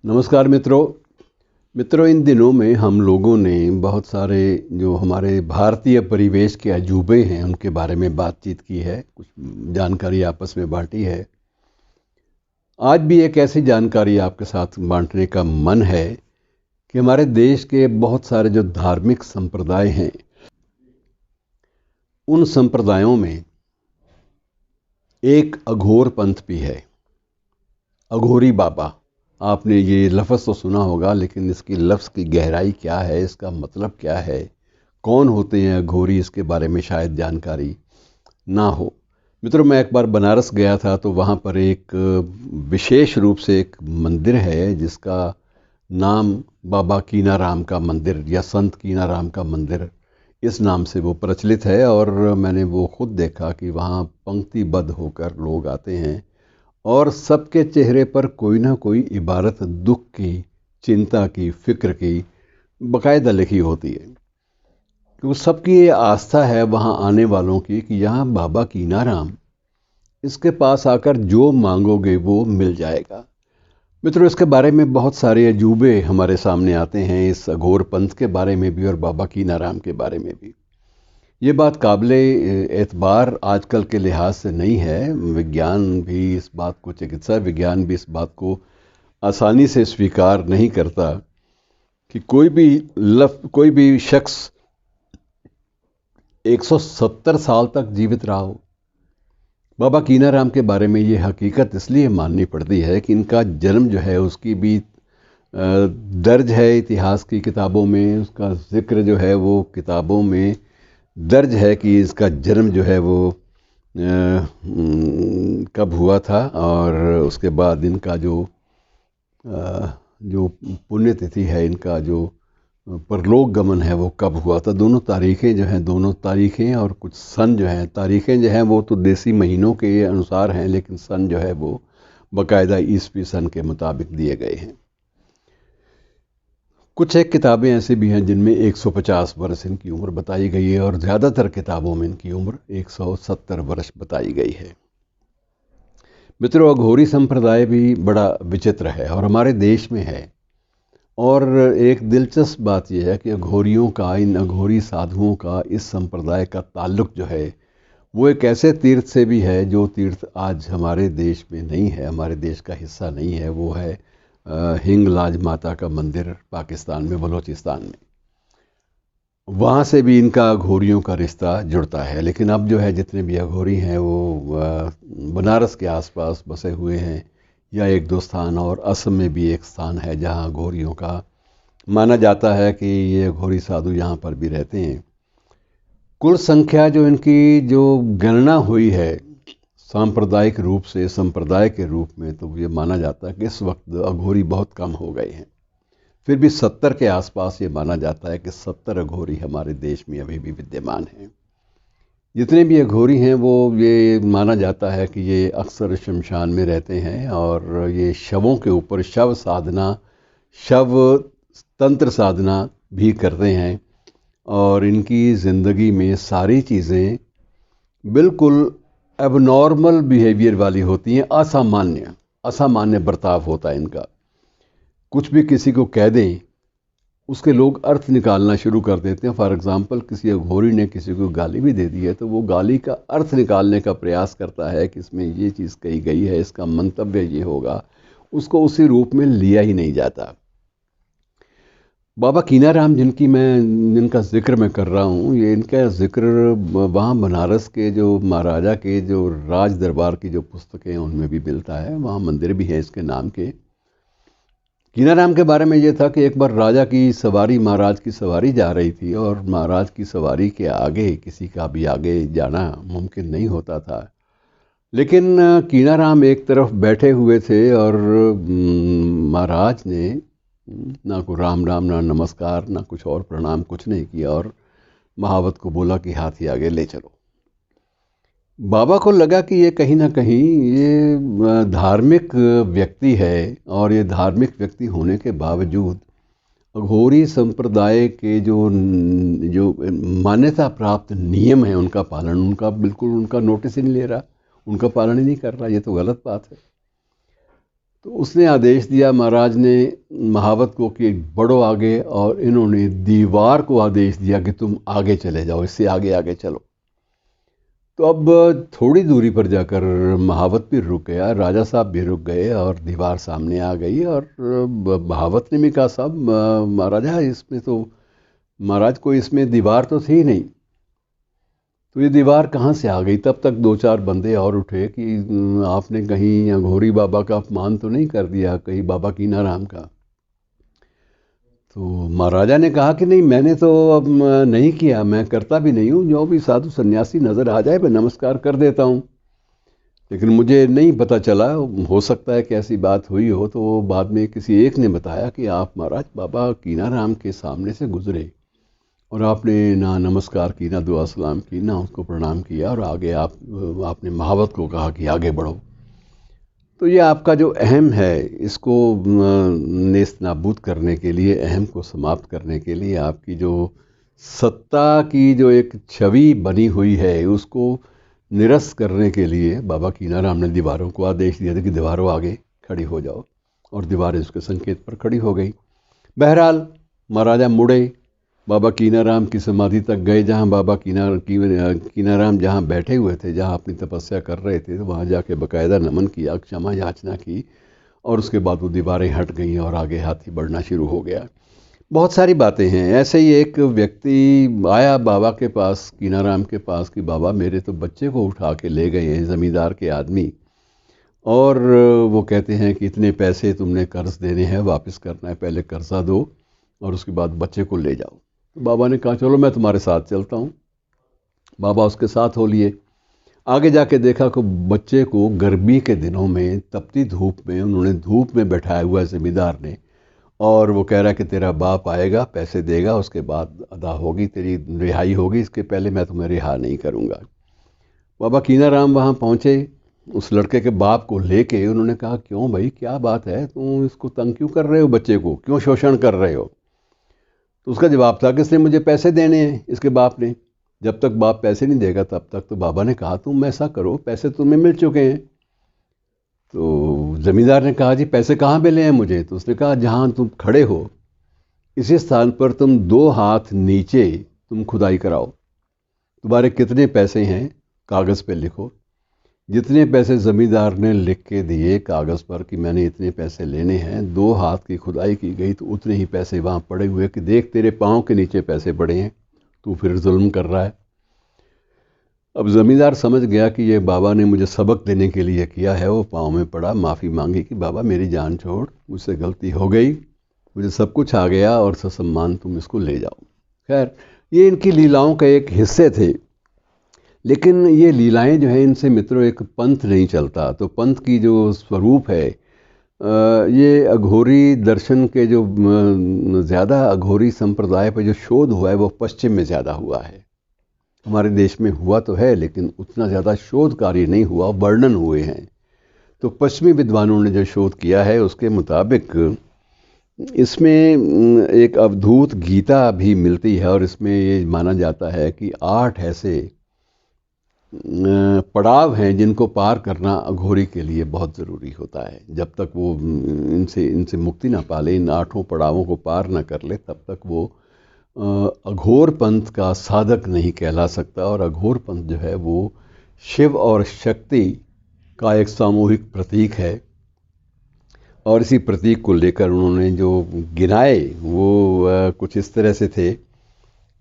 नमस्कार मित्रों, इन दिनों में हम लोगों ने बहुत सारे जो हमारे भारतीय परिवेश के अजूबे हैं उनके बारे में बातचीत की है, कुछ जानकारी आपस में बांटी है। आज भी एक ऐसी जानकारी आपके साथ बांटने का मन है कि हमारे देश के बहुत सारे जो धार्मिक संप्रदाय हैं, उन संप्रदायों में एक अघोर पंथ भी है, अघोरी बाबा। आपने ये लफ्ज़ तो सुना होगा, लेकिन इसकी लफ्ज़ की गहराई क्या है, इसका मतलब क्या है, कौन होते हैं अघोरी, इसके बारे में शायद जानकारी ना हो। मित्रों, मैं एक बार बनारस गया था तो वहाँ पर एक विशेष रूप से एक मंदिर है जिसका नाम बाबा कीनाराम का मंदिर या संत कीनाराम का मंदिर, इस नाम से वो प्रचलित है। और मैंने वो खुद देखा कि वहाँ पंक्तिबद्ध होकर लोग आते हैं और सबके चेहरे पर कोई ना कोई इबारत दुख की, चिंता की, फिक्र की बाकायदा लिखी होती है। क्योंकि सबकी ये आस्था है वहाँ आने वालों की कि यहाँ बाबा कीनाराम, इसके पास आकर जो मांगोगे वो मिल जाएगा। मित्रों, इसके बारे में बहुत सारे अजूबे हमारे सामने आते हैं, इस अघोर पंथ के बारे में भी और बाबा कीनाराम के बारे में भी। ये बात काबिले एतबार आजकल के लिहाज से नहीं है। विज्ञान भी इस बात को, चिकित्सा विज्ञान भी इस बात को आसानी से स्वीकार नहीं करता कि कोई भी शख्स 170 साल तक जीवित रहा हो। बाबा कीनाराम के बारे में ये हकीकत इसलिए माननी पड़ती है कि इनका जन्म जो है उसकी भी दर्ज है इतिहास की किताबों में, उसका जिक्र जो है वो किताबों में दर्ज है कि इसका जन्म जो है वो कब हुआ था, और उसके बाद इनका जो पुण्यतिथि है, इनका जो परलोक गमन है वो कब हुआ था। दोनों तारीखें और कुछ सन जो हैं, तारीखें जो हैं वो तो देसी महीनों के अनुसार हैं, लेकिन सन जो है वो बाकायदा ईसवी सन के मुताबिक दिए गए हैं। कुछ एक किताबें ऐसी भी हैं जिनमें 150 वर्ष इनकी उम्र बताई गई है और ज़्यादातर किताबों में इनकी उम्र 170 वर्ष बताई गई है। मित्रों, अघोरी संप्रदाय भी बड़ा विचित्र है और हमारे देश में है। और एक दिलचस्प बात यह है कि अघोरियों का, इन अघोरी साधुओं का इस संप्रदाय का ताल्लुक़ जो है वो एक ऐसे तीर्थ से भी है जो तीर्थ आज हमारे देश में नहीं है, हमारे देश का हिस्सा नहीं है। वो है हिंगलाज माता का मंदिर, पाकिस्तान में, बलूचिस्तान में। वहाँ से भी इनका अघोरियों का रिश्ता जुड़ता है। लेकिन अब जो है जितने भी अघोरी हैं वो बनारस के आसपास बसे हुए हैं, या एक दो स्थान, और असम में भी एक स्थान है जहाँ अघोरियों का माना जाता है कि ये अघोरी साधु यहाँ पर भी रहते हैं। कुल संख्या जो इनकी जो गणना हुई है सांप्रदायिक रूप से, संप्रदाय के रूप में, तो ये माना जाता है कि इस वक्त अघोरी बहुत कम हो गए हैं। फिर भी 70 के आसपास ये माना जाता है कि 70 अघोरी हमारे देश में अभी भी विद्यमान हैं। जितने भी अघोरी हैं वो, ये माना जाता है कि ये अक्सर शमशान में रहते हैं और ये शवों के ऊपर शव तंत्र साधना भी करते हैं। और इनकी ज़िंदगी में सारी चीज़ें बिल्कुल एबनॉर्मल बिहेवियर वाली होती हैं, असामान्य बर्ताव होता है इनका। कुछ भी किसी को कह दें, उसके लोग अर्थ निकालना शुरू कर देते हैं। फॉर एग्ज़ाम्पल, किसी अघोरी ने किसी को गाली भी दे दी है तो वो गाली का अर्थ निकालने का प्रयास करता है कि इसमें ये चीज़ कही गई है, इसका मंतव्य ये होगा। उसको उसी रूप में लिया ही नहीं जाता। बाबा कीनाराम जिनका जिक्र मैं कर रहा हूँ, ये इनका जिक्र वहाँ बनारस के जो महाराजा के जो राज दरबार की जो पुस्तकें हैं उनमें भी मिलता है। वहाँ मंदिर भी है इसके नाम के। कीनाराम के बारे में ये था कि एक बार महाराज की सवारी जा रही थी और महाराज की सवारी के आगे किसी का भी आगे जाना मुमकिन नहीं होता था। लेकिन कीनाराम एक तरफ बैठे हुए थे और महाराज ने ना को राम राम, ना नमस्कार, ना कुछ और प्रणाम, कुछ नहीं किया और महावत को बोला कि हाथी आगे ले चलो। बाबा को लगा कि ये कहीं ना कहीं ये धार्मिक व्यक्ति है, और ये धार्मिक व्यक्ति होने के बावजूद अघोरी संप्रदाय के जो मान्यता प्राप्त नियम हैं उनका पालन, उनका नोटिस ही नहीं ले रहा, उनका पालन ही नहीं कर रहा। ये तो गलत बात है। तो उसने आदेश दिया महाराज ने महावत को कि बढ़ो आगे, और इन्होंने दीवार को आदेश दिया कि तुम आगे चले जाओ, इससे आगे आगे चलो। तो अब थोड़ी दूरी पर जाकर महावत भी रुक गया, राजा साहब भी रुक गए और दीवार सामने आ गई। और महावत ने भी कहा साहब महाराजा इसमें तो महाराज कोई इसमें दीवार तो थी नहीं, तो ये दीवार कहाँ से आ गई। तब तक दो चार बंदे और उठे कि आपने कहीं अघोरी बाबा का अपमान तो नहीं कर दिया, कहीं बाबा कीनाराम का। तो महाराजा ने कहा कि नहीं मैंने तो अब नहीं किया, मैं करता भी नहीं हूँ, जो भी साधु सन्यासी नज़र आ जाए मैं नमस्कार कर देता हूँ, लेकिन मुझे नहीं पता चला, हो सकता है कि ऐसी बात हुई हो। तो बाद में किसी एक ने बताया कि आप महाराज बाबा कीनाराम के सामने से गुजरे और आपने ना नमस्कार की, ना दुआ सलाम की, ना उसको प्रणाम किया, और आगे आपने महावत को कहा कि आगे बढ़ो। तो ये आपका जो अहम है इसको नेस्त नाबूद करने के लिए, अहम को समाप्त करने के लिए, आपकी जो सत्ता की जो एक छवि बनी हुई है उसको निरस्त करने के लिए बाबा कीनाराम ने दीवारों को आदेश दिया था कि दीवारों आगे खड़ी हो जाओ, और दीवारें उसके संकेत पर खड़ी हो गई। बहरहाल महाराजा मुड़े, बाबा कीनाराम की समाधि तक गए, जहाँ बाबा कीनाराम जहाँ बैठे हुए थे, जहाँ अपनी तपस्या कर रहे थे, तो वहाँ जाके बाकायदा नमन किया, क्षमा याचना की, और उसके बाद वो दीवारें हट गईं और आगे हाथी बढ़ना शुरू हो गया। बहुत सारी बातें हैं। ऐसे ही एक व्यक्ति आया बाबा के पास, कीनाराम के पास, कि बाबा मेरे तो बच्चे को उठा के ले गए हैं ज़मींदार के आदमी, और वो कहते हैं कि इतने पैसे तुमने कर्ज देने हैं, वापस करना है, पहले कर्जा दो और उसके बाद बच्चे को ले जाओ। बाबा ने कहा चलो मैं तुम्हारे साथ चलता हूँ। बाबा उसके साथ हो लिए। आगे जाके देखा कि बच्चे को गर्मी के दिनों में तपती धूप में उन्होंने धूप में बैठाया हुआ है ज़मींदार ने, और वो कह रहा है कि तेरा बाप आएगा, पैसे देगा, उसके बाद अदा होगी, तेरी रिहाई होगी, इसके पहले मैं तुम्हें रिहा नहीं करूँगा। बाबा कीनाराम वहाँ पहुँचे, उस लड़के के बाप को लेके उन्होंने कहा क्यों भाई क्या बात है, तुम इसको तंग क्यों कर रहे हो, बच्चे को क्यों शोषण कर रहे हो। तो उसका जवाब था कि इसने मुझे पैसे देने हैं, इसके बाप ने, जब तक बाप पैसे नहीं देगा तब तक। तो बाबा ने कहा तुम ऐसा करो, पैसे तुम्हें मिल चुके हैं। तो ज़मींदार ने कहा जी पैसे कहाँ मिले हैं मुझे। तो उसने कहा जहाँ तुम खड़े हो इसी स्थान पर तुम 2 हाथ नीचे तुम खुदाई कराओ, तुम्हारे कितने पैसे हैं कागज़ पे लिखो। जितने पैसे ज़मींदार ने लिख के दिए कागज़ पर कि मैंने इतने पैसे लेने हैं, 2 हाथ की खुदाई की गई तो उतने ही पैसे वहाँ पड़े हुए कि देख तेरे पाँव के नीचे पैसे पड़े हैं, तू फिर जुल्म कर रहा है। अब ज़मींदार समझ गया कि ये बाबा ने मुझे सबक देने के लिए किया है। वो पाँव में पड़ा, माफ़ी मांगी कि बाबा मेरी जान छोड़, मुझसे गलती हो गई, मुझे सब कुछ आ गया और ससम्मान तुम इसको ले जाओ। खैर ये इनकी लीलाओं का एक हिस्से थे, लेकिन ये लीलाएं जो हैं इनसे मित्रों एक पंथ नहीं चलता। तो पंथ की जो स्वरूप है ये अघोरी दर्शन के जो ज़्यादा अघोरी संप्रदाय पर जो शोध हुआ है वो पश्चिम में ज़्यादा हुआ है। हमारे देश में हुआ तो है लेकिन उतना ज़्यादा शोध कार्य नहीं हुआ, वर्णन हुए हैं। तो पश्चिमी विद्वानों ने जो शोध किया है उसके मुताबिक इसमें एक अवधूत गीता भी मिलती है, और इसमें ये माना जाता है कि 8 ऐसे पड़ाव हैं जिनको पार करना अघोरी के लिए बहुत ज़रूरी होता है। जब तक वो इनसे मुक्ति ना पाले, इन 8 पड़ावों को पार ना कर ले, तब तक वो अघोर पंथ का साधक नहीं कहला सकता। और अघोर पंथ जो है वो शिव और शक्ति का एक सामूहिक प्रतीक है, और इसी प्रतीक को लेकर उन्होंने जो गिनाए वो कुछ इस तरह से थे।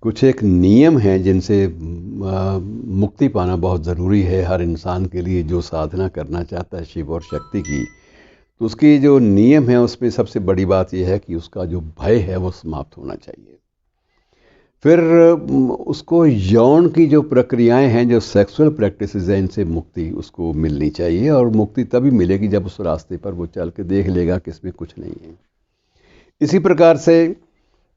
कुछ एक नियम हैं जिनसे मुक्ति पाना बहुत ज़रूरी है हर इंसान के लिए जो साधना करना चाहता है शिव और शक्ति की। तो उसकी जो नियम है उसमें सबसे बड़ी बात यह है कि उसका जो भय है वो समाप्त होना चाहिए। फिर उसको यौन की जो प्रक्रियाएं हैं, जो सेक्सुअल प्रैक्टिसेस हैं, इनसे मुक्ति उसको मिलनी चाहिए, और मुक्ति तभी मिलेगी जब उस रास्ते पर वो चल के देख लेगा कि इसमें कुछ नहीं है। इसी प्रकार से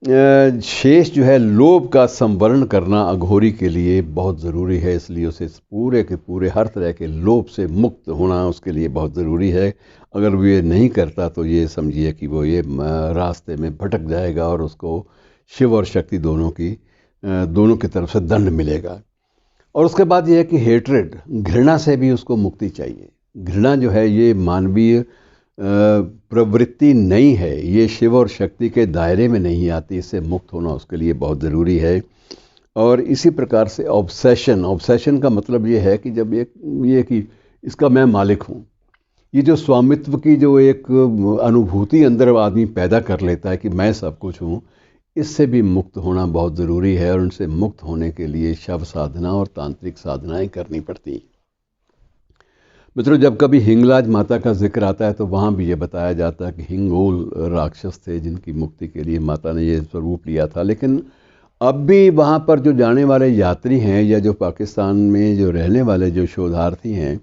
शेष जो है लोभ का संवरण करना अघोरी के लिए बहुत ज़रूरी है, इसलिए उसे पूरे के पूरे हर तरह के लोभ से मुक्त होना उसके लिए बहुत ज़रूरी है। अगर वो ये नहीं करता तो ये समझिए कि वो ये रास्ते में भटक जाएगा और उसको शिव और शक्ति दोनों की तरफ से दंड मिलेगा। और उसके बाद ये है कि हेट्रेड, घृणा से भी उसको मुक्ति चाहिए। घृणा जो है ये मानवीय प्रवृत्ति नहीं है, ये शिव और शक्ति के दायरे में नहीं आती, इससे मुक्त होना उसके लिए बहुत ज़रूरी है। और इसी प्रकार से ऑब्सेशन का मतलब ये है कि जब ये कि इसका मैं मालिक हूँ, ये जो स्वामित्व की जो एक अनुभूति अंदर आदमी पैदा कर लेता है कि मैं सब कुछ हूँ, इससे भी मुक्त होना बहुत ज़रूरी है। और उनसे मुक्त होने के लिए शव साधना और तांत्रिक साधनाएं करनी पड़ती। मित्रों, जब कभी हिंगलाज माता का जिक्र आता है तो वहाँ भी ये बताया जाता है कि हिंगोल राक्षस थे जिनकी मुक्ति के लिए माता ने ये स्वरूप लिया था। लेकिन अब भी वहाँ पर जो जाने वाले यात्री हैं या जो पाकिस्तान में जो रहने वाले जो शोधार्थी हैं,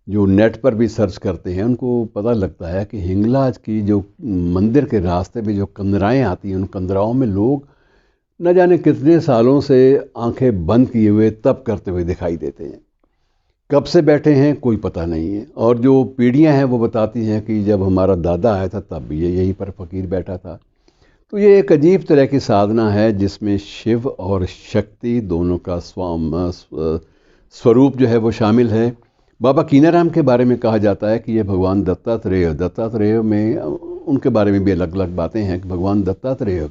जो नेट पर भी सर्च करते हैं, उनको पता लगता है कि हिंगलाज की जो मंदिर के रास्ते में जो कंदराएँ आती हैं, उन कंदराओं में लोग न जाने कितने सालों से आंखें बंद किए हुए तप करते हुए दिखाई देते हैं। कब से बैठे हैं कोई पता नहीं है। और जो पीढ़ियां हैं वो बताती हैं कि जब हमारा दादा आया था तब भी ये यहीं पर फ़कीर बैठा था। तो ये एक अजीब तरह की साधना है जिसमें शिव और शक्ति दोनों का स्वरूप जो है वो शामिल है। बाबा कीनाराम के बारे में कहा जाता है कि ये भगवान दत्तात्रेय में उनके बारे में भी अलग अलग बातें हैं कि भगवान दत्तात्रेय,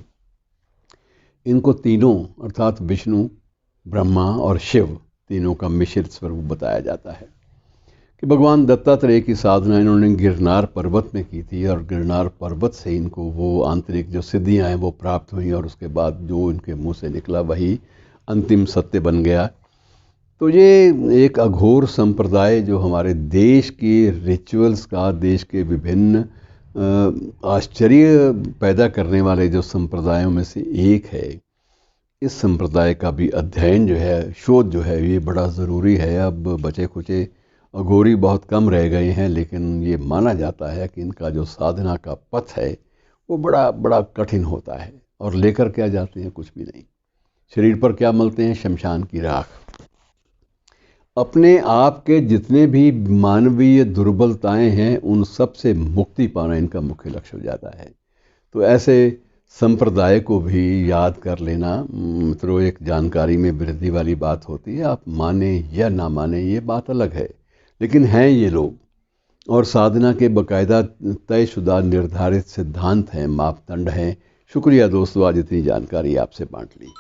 इनको तीनों अर्थात विष्णु, ब्रह्मा और शिव तीनों का मिश्रित स्वरूप बताया जाता है। कि भगवान दत्तात्रेय की साधना इन्होंने गिरनार पर्वत में की थी और गिरनार पर्वत से इनको वो आंतरिक जो सिद्धियां हैं वो प्राप्त हुई और उसके बाद जो इनके मुंह से निकला वही अंतिम सत्य बन गया। तो ये एक अघोर संप्रदाय जो हमारे देश के रिचुअल्स का, देश के विभिन्न आश्चर्य पैदा करने वाले जो संप्रदायों में से एक है, इस संप्रदाय का भी अध्ययन जो है, शोध जो है, ये बड़ा ज़रूरी है। अब बचे खुचे अघोरी बहुत कम रह गए हैं, लेकिन ये माना जाता है कि इनका जो साधना का पथ है वो बड़ा बड़ा कठिन होता है। और लेकर क्या जाते हैं, कुछ भी नहीं। शरीर पर क्या मलते हैं, शमशान की राख। अपने आप के जितने भी मानवीय दुर्बलताएं हैं उन सब से मुक्ति पाना इनका मुख्य लक्ष्य हो जाता है। तो ऐसे संप्रदाय को भी याद कर लेना मित्रों एक जानकारी में वृद्धि वाली बात होती है। आप माने या ना माने ये बात अलग है, लेकिन हैं ये लोग, और साधना के बाकायदा तयशुदा निर्धारित सिद्धांत हैं, मापदंड हैं। शुक्रिया दोस्तों, आज इतनी जानकारी आपसे बांट ली।